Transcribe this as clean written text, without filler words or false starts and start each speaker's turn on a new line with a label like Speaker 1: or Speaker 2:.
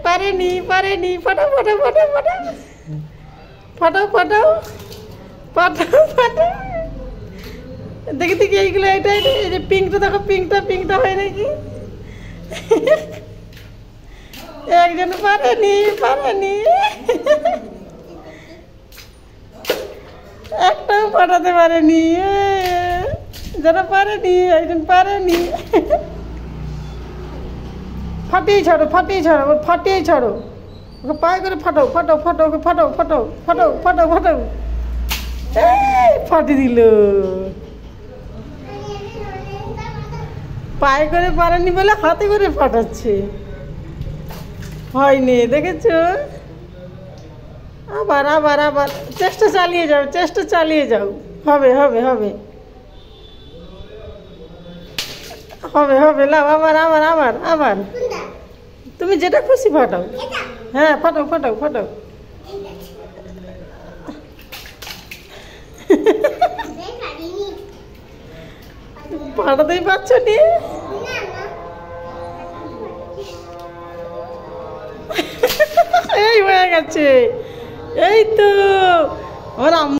Speaker 1: পারেনি পারেনি, ফাটাও ফাটাও ফাটাও ফাটাও ফাটাও ফাটাও ফাটাও ফাটাও। দেখি দেখি এইগুলো, এটা এটা এই যে পিঙ্কটা দেখো, পিঙ্কটা পিঙ্কটা হয় নাকি? একজন পারেনি পারেনি, একটাও ফাটাতে পারেনি। যারা পারেনি একজন পারেনি। ফাটিয়ে ছাড়ো ফাটিয়ে ছাড়ো, ওর ফাটিয়ে ছাড়ো, ওকে পায়ে করে ফাটাও ফাটাও ফাটাও, ওকে ফাটাও ফাটাও ফাটাও ফাটাও ফাটাও। এই ফাটিয়ে দিল। পায়ে করে পারেনি বলে হাতে করে ফাটাচ্ছে। হয়নি, দেখেছো? আবার আবার আবার চেষ্টা চালিয়ে যাও, চেষ্টা চালিয়ে যাও। হবে হবে হবে হবে হবে, লাও আবার আবার আবার আবার। তুমি যেটা খুশি ফাটাও। হ্যাঁ ফাটাও ফাটাও ফাটাও। ফাটাতেই পারছো নি? এই হয়ে গেছে, এই তো। ওর